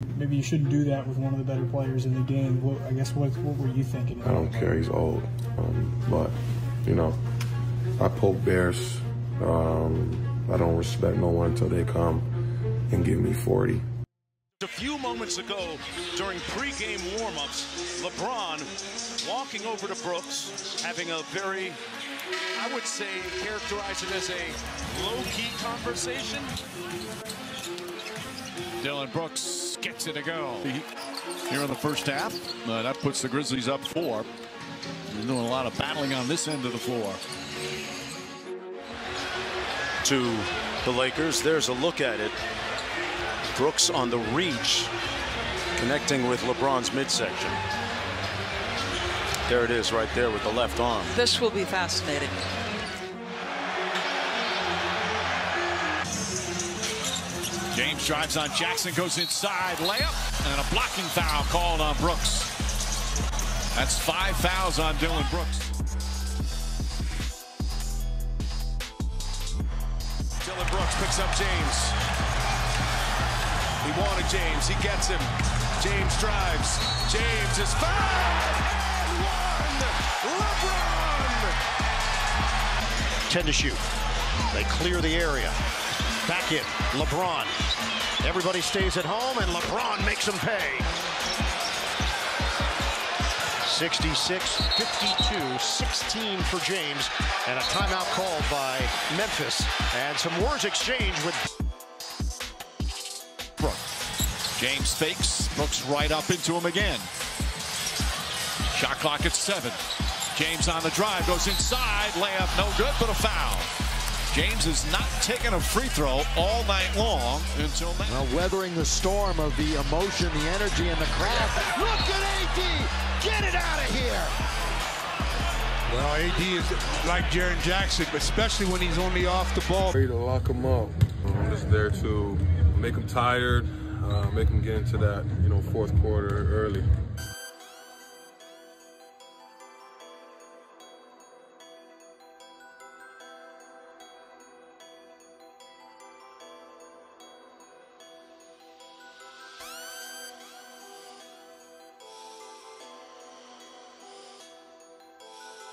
maybe you shouldn't do that with one of the better players in the game. I guess what were you thinking? I don't care. He's old, but you know, I poke bears. I don't respect no one until they come and give me 40. A few moments ago, during pre-game warm-ups, LeBron walking over to Brooks, having a very, I would say, characterize it as a low-key conversation. Dillon Brooks gets it to go here in the first half. That puts the Grizzlies up 4. They're doing a lot of battling on this end of the floor. To the Lakers, there's a look at it. Brooks on the reach, connecting with LeBron's midsection. There it is right there with the left arm. This will be fascinating. James drives on Jackson, goes inside, layup, and a blocking foul called on Brooks. That's 5 fouls on Dillon Brooks. Dillon Brooks picks up James. He wanted James, he gets him. James drives. James is fouled and one. LeBron. 10 to shoot. They clear the area. Back in. LeBron. Everybody stays at home, and LeBron makes them pay. 66-52, 16 for James, and a timeout called by Memphis. And some words exchanged with Brooks. James fakes, Brooks right up into him again. Shot clock at 7. James on the drive, goes inside, layup no good, but a foul. James has not taken a free throw all night long until now. Well, weathering the storm of the emotion, the energy, and the crowd. Look at AD! Get it out of here! Well, AD is like Jaren Jackson, but especially when he's only off the ball. Ready to lock him up. I'm just there to make him tired, make him get into that, fourth quarter early.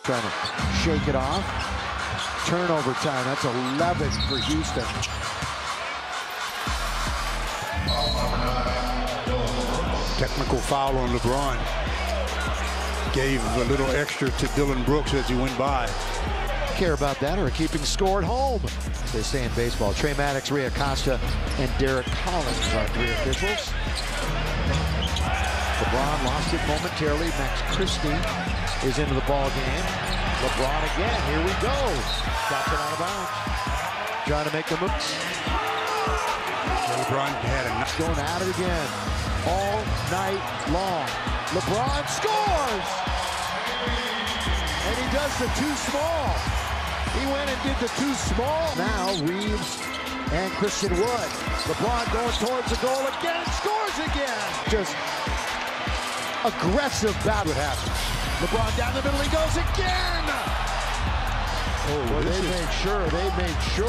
Trying to shake it off. Turnover time. That's 11 for Houston. Technical foul on LeBron. Gave a little extra to Dillon Brooks as he went by. Care about that or keeping score at home. They say in baseball. Trey Maddox, Rhea Costa, and Derek Collins are 3 officials. LeBron lost it momentarily. Max Christie is into the ball game. LeBron again. Here we go. Drops it out of bounds. Trying to make the moves. LeBron had a nice going at it again. All night long. LeBron scores! And he does the too small. He went and did the too small. Now Reeves and Christian Wood. LeBron going towards the goal again. Scores again. Just aggressive battle happens. LeBron down the middle, he goes again! Oh, well, they made sure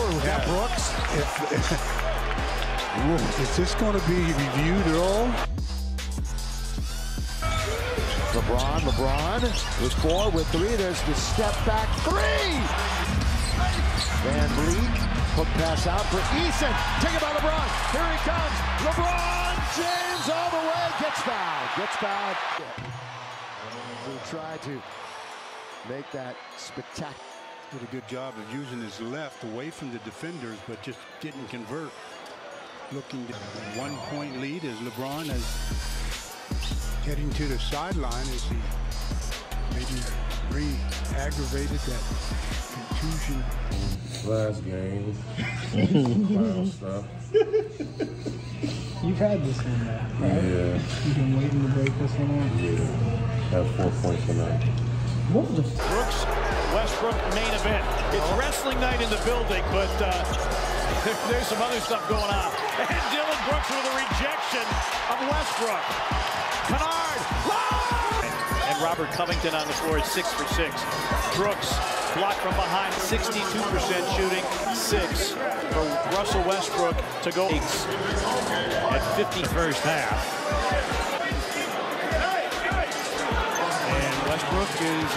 with that Brooks. Is this going to be reviewed at all? LeBron with 4, with 3. There's the step back 3! Van Vliet, hook pass out for Eason. Taken by LeBron. Here he comes. LeBron James all the way. Gets fouled. He'll try to make that spectacular. Did a good job of using his left away from the defenders, but just didn't convert. Looking to 1-point lead as LeBron is heading to the sideline as he maybe re-aggravated that contusion. Last game. Final stuff. You've had this one now, right? Yeah. You've been waiting to break this one out. Yeah. Have 4 points tonight. What was the Brooks, Westbrook main event. It's wrestling night in the building, but there's some other stuff going on. And Dillon Brooks with a rejection of Westbrook. Kennard. Oh! And find Robert Covington on the floor at 6 for 6. Brooks blocked from behind, 62% shooting, 6 for Russell Westbrook to go at 50 first half. And Westbrook is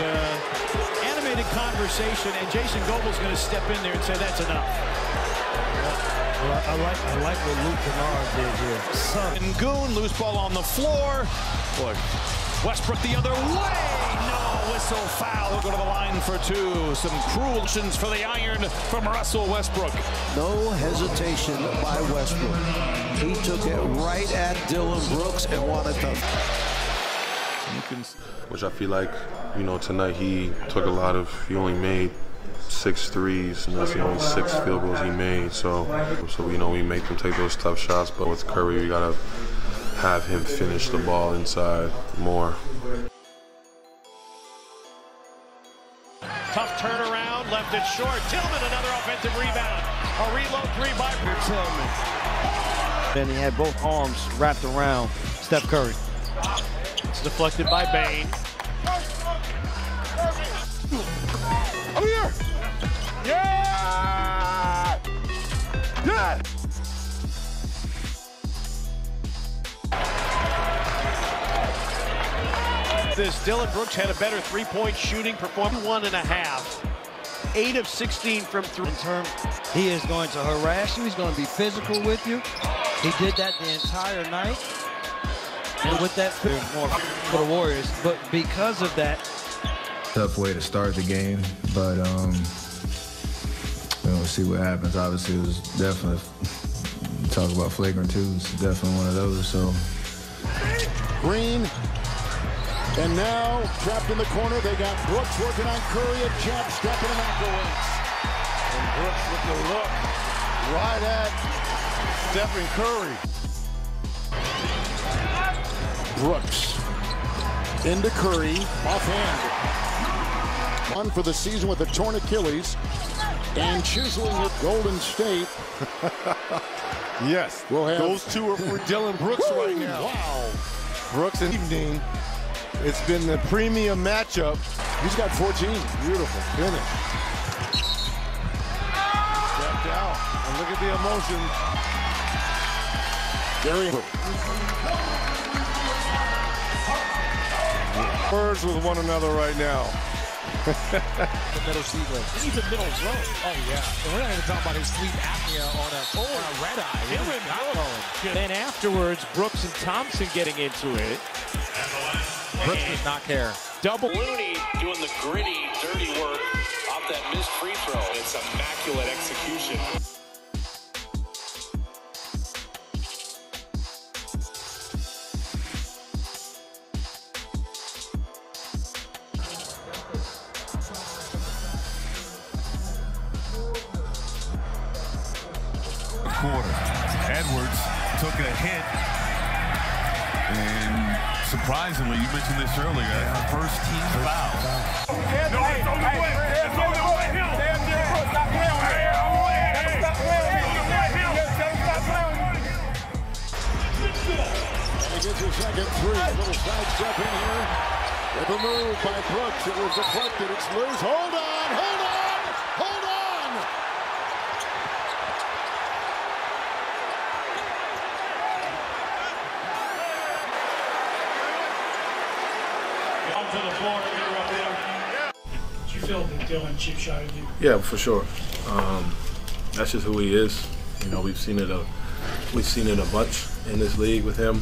animated conversation, and Jason Gobel's going to step in there and say that's enough. Well, I like what Luke Kennard did here. And Goon, loose ball on the floor. Boy, Westbrook the other way. No whistle, foul. We'll go to the line for 2. Some cruel actions for the iron from Russell Westbrook. No hesitation by Westbrook. He took it right at Dillon Brooks and wanted to. Which I feel like, you know, tonight he only made 6 threes, and that's the only 6 field goals he made. So you know, we make him take those tough shots, but with Curry, we gotta have him finish the ball inside more. Tough turnaround, left it short. Tillman, another offensive rebound. A reload 3 by Tillman. And he had both arms wrapped around Steph Curry. It's deflected by Bain. Over here! Yeah! Yeah! This Dillon Brooks had a better three-point shooting performance, 1.5. 8 of 16 from 3. In terms, he is going to harass you. He's going to be physical with you. He did that the entire night. And with that, more for the Warriors. But because of that, tough way to start the game, but we'll see what happens. Obviously, it was definitely, talk about flagrant twos, definitely one of those. So Green, and now trapped in the corner. They got Brooks working on Curry, a jab step and a microwave. And Brooks with the look right at Stephen Curry. Brooks into Curry, offhand. One for the season with a torn Achilles, and chiseling with Golden State. Yes, we'll have those 2 are for Dillon Brooks right now. Wow. Brooks and evening. It's been the premium matchup. He's got 14. Beautiful finish. Stepped out. And look at the emotion. Birds with one another right now. The middle seat row. Even middle row. Oh, yeah. And we're not even talking about his sleep apnea on a red eye. Then afterwards, Brooks and Thompson getting into it. Brooks does not care. Double. Looney doing the gritty, dirty work off that missed free throw. It's immaculate execution. Quarter. Edwards took a hit, and surprisingly, you mentioned this earlier, first team foul. No, it's on the way. It's on the way. Stop playing on here. Stop playing on here. And he gets his second 3. A little side step in here. With a move by Brooks. It was deflected. It's loose. Hold on. Hold on. Hold on. To the floor, did you feel that Dillon cheap shotted you? Yeah, for sure. That's just who he is. You know, we've seen it a bunch in this league with him.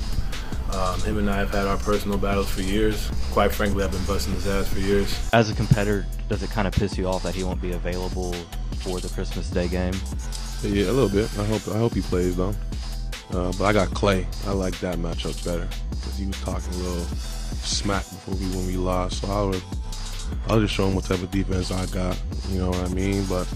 Him and I have had our personal battles for years. Quite frankly, I've been busting his ass for years. As a competitor, does it kind of piss you off that he won't be available for the Christmas Day game? Yeah, a little bit. I hope he plays though. But I got Clay. I like that matchup better because he was talking a little smack when we lost. So I'll just show him what type of defense I got. You know what I mean? But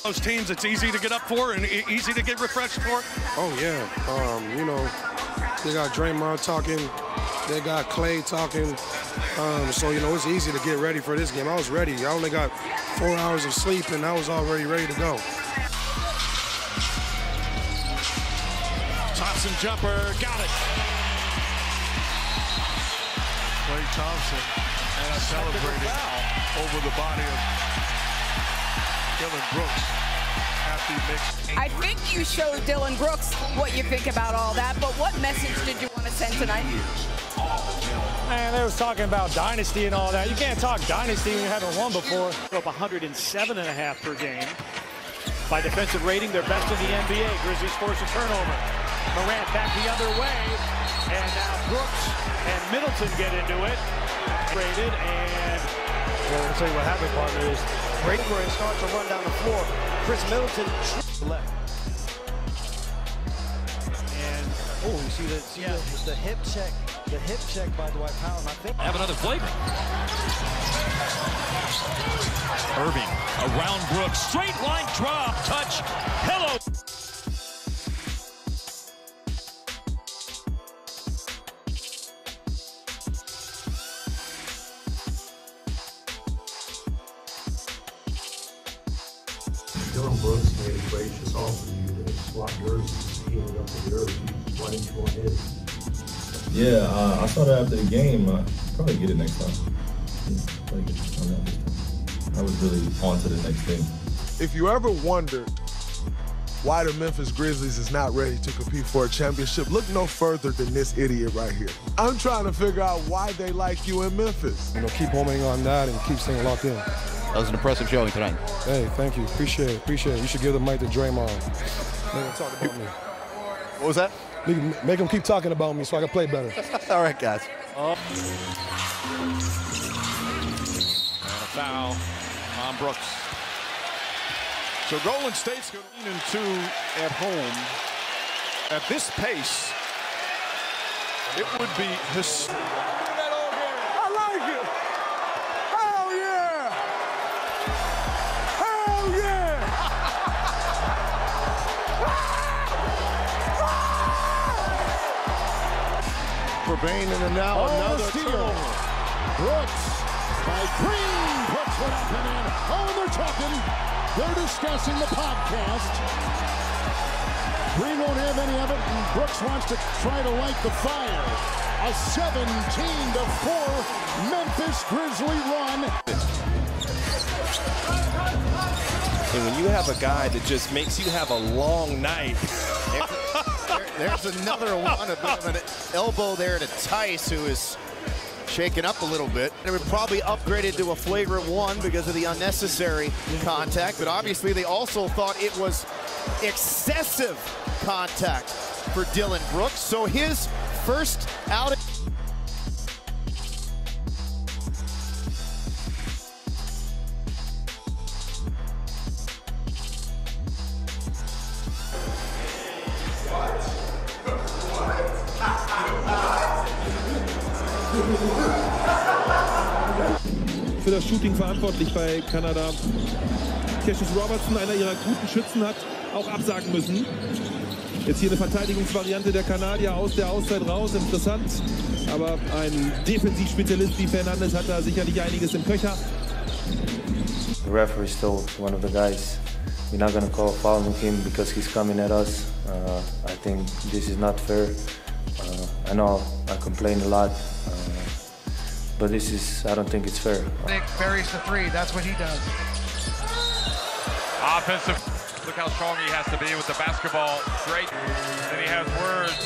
those teams, it's easy to get up for and easy to get refreshed for. Oh yeah, you know, they got Draymond talking, they got Clay talking. So, you know, it's easy to get ready for this game. I was ready. I only got 4 hours of sleep, and I was already ready to go. Thompson jumper, got it. Klay Thompson celebrating over the body of Dillon Brooks. I think you showed Dillon Brooks what you think about all that, but what message did you want to send tonight? Man, they was talking about dynasty and all that. You can't talk dynasty when you haven't won before. Up 107.5 per game. By defensive rating, they're best in the NBA. Grizzlies force a turnover. Morant back the other way. And now Brooks and Middleton get into it. Rated and... Well, I'll tell you what happened, partner, is right where it starts to run down the floor. Chris Middleton left. And, oh, you see the hip check. The hip check by Dwight Powell, and I think... Have another flavor. Irving around Brooks. Straight line drop. Touch. Hello. Dillon Brooks made a gracious offer to you to swap jerseys, healing up the jersey. Why didn't you want his? Yeah, I saw that after the game. Probably get it next time. I was really on to the next thing. If you ever wondered why the Memphis Grizzlies is not ready to compete for a championship, look no further than this idiot right here. I'm trying to figure out why they like you in Memphis. You know, keep homing on that and keep staying locked in. That was an impressive showing tonight. Hey, thank you. Appreciate it. Appreciate it. You should give the mic to Draymond. Make him talk about me. What was that? Make him keep talking about me so I can play better. All right, guys. And a foul on Brooks. So Golden State's going to lean into at home. At this pace, it would be historic. I like it. Hell yeah. Hell yeah. For Bain, and now another steal. Brooks by Green puts it up and in. Oh, and they're talking. They're discussing the podcast. Green won't have any of it, and Brooks wants to try to light the fire. A 17-4 Memphis Grizzly run. And when you have a guy that just makes you have a long night. There's another one, a bit of an elbow there to Tice, who is shaken up a little bit. They were probably upgraded to a flagrant one because of the unnecessary contact, but obviously they also thought it was excessive contact for Dillon Brooks. So his first out. Für das Shooting verantwortlich bei Kanada. Cassius Robertson, einer ihrer guten Schützen, hat auch absagen müssen. Jetzt hier eine Verteidigungsvariante der Kanadier aus der Auszeit raus, interessant. Aber ein Defensivspezialist wie Fernandes hat da sicherlich einiges im Köcher. The referee told one of the guys, we're not going to call a foul on him because he's coming at us. I think this is not fair. I know I complain a lot, but I don't think it's fair. Nick buries the three, that's what he does. Offensive, look how strong he has to be with the basketball. Great. Then he has words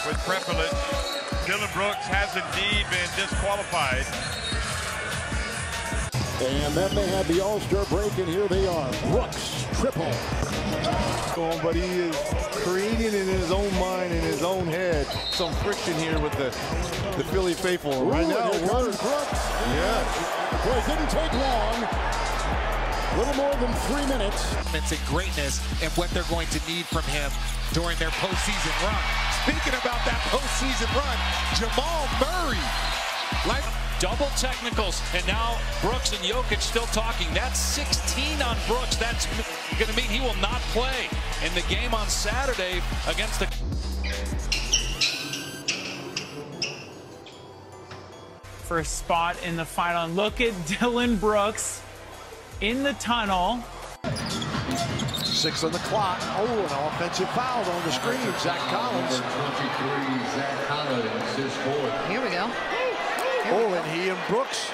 with Prepelich. Dillon Brooks has indeed been disqualified. And then they had the All-Star break, and here they are. Brooks, triple. But he is creating in his own mind, in his own head, some friction here with the Philly faithful. Right now, Brooks. Yeah. Boy, it didn't take long. A little more than 3 minutes. It's a greatness and what they're going to need from him during their postseason run. Speaking about that postseason run, Jamal Murray, like double technicals, and now Brooks and Jokic still talking. That's 16 on Brooks. That's going to mean he will not play in the game on Saturday against the... for a spot in the final. And look at Dillon Brooks in the tunnel. 6 on the clock. Oh, an offensive foul on the screen. Zach Collins. 23, Zach Collins, his fourth. Here we go. Oh, and he and Brooks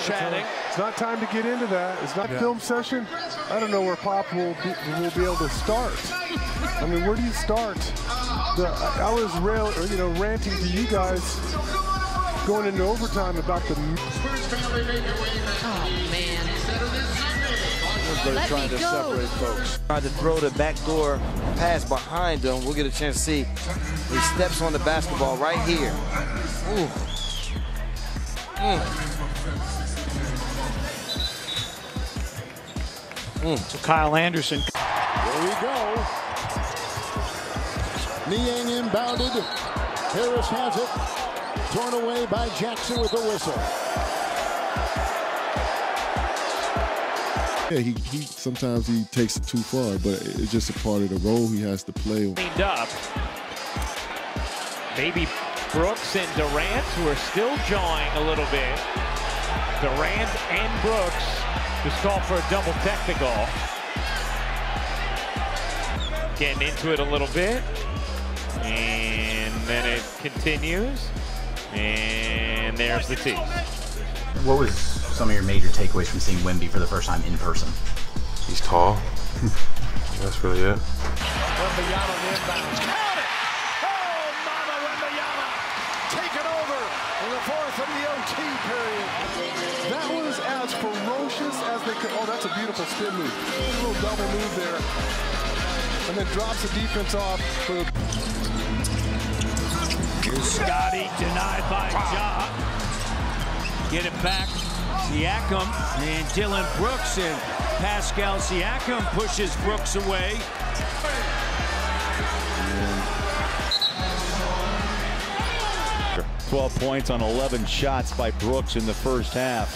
chatting. It's not time to get into that. It's not film session. I don't know where Pop will be able to start. I mean, where do you start? I was ranting to you guys going into overtime about the. Oh man. They're trying to separate folks. Tried to throw the backdoor pass behind him. We'll get a chance to see. He steps on the basketball right here. Ooh. So Kyle Anderson. Here we go. Niang inbounded. Harris has it. Torn away by Jackson with a whistle. Yeah, he sometimes he takes it too far, but it's just a part of the role he has to play. Cleaned up. Maybe Brooks and Durant, who are still jawing a little bit. Durant and Brooks just called for a double technical. Getting into it a little bit. And then it continues. And there's the tee. What was some of your major takeaways from seeing Wemby for the first time in person? He's tall. That's really it. Wembanyama inbounds. Count it! Oh, Mama Wembanyama! Taken over in the fourth of the OT period. That was as ferocious as they could. Oh, that's a beautiful spin move. A little double move there. And then drops the defense off for the. Scotty denied by Ja. Get it back. Siakam and Dillon Brooks, and Pascal Siakam pushes Brooks away. And 12 points on 11 shots by Brooks in the first half.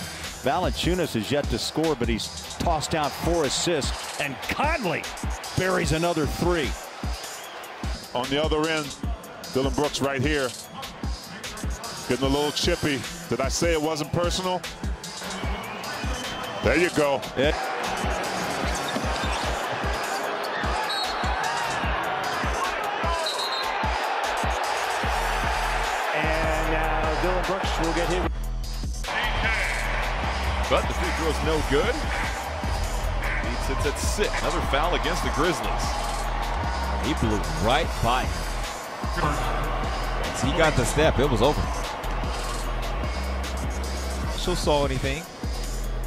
Valanciunas is yet to score, but he's tossed out 4 assists, and Conley buries another 3. On the other end, Dillon Brooks right here. Getting a little chippy. Did I say it wasn't personal? There you go. Yeah. And now Dillon Brooks will get hit. But the free throw's no good. He sits at 6. Another foul against the Grizzlies. He blew right by him. Once he got the step, it was over. Russel saw anything.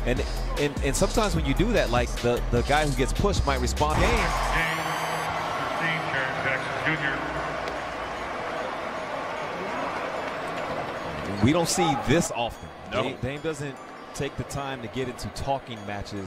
And sometimes when you do that, like the guy who gets pushed might respond. We don't see this often. No. Dame doesn't take the time to get into talking matches.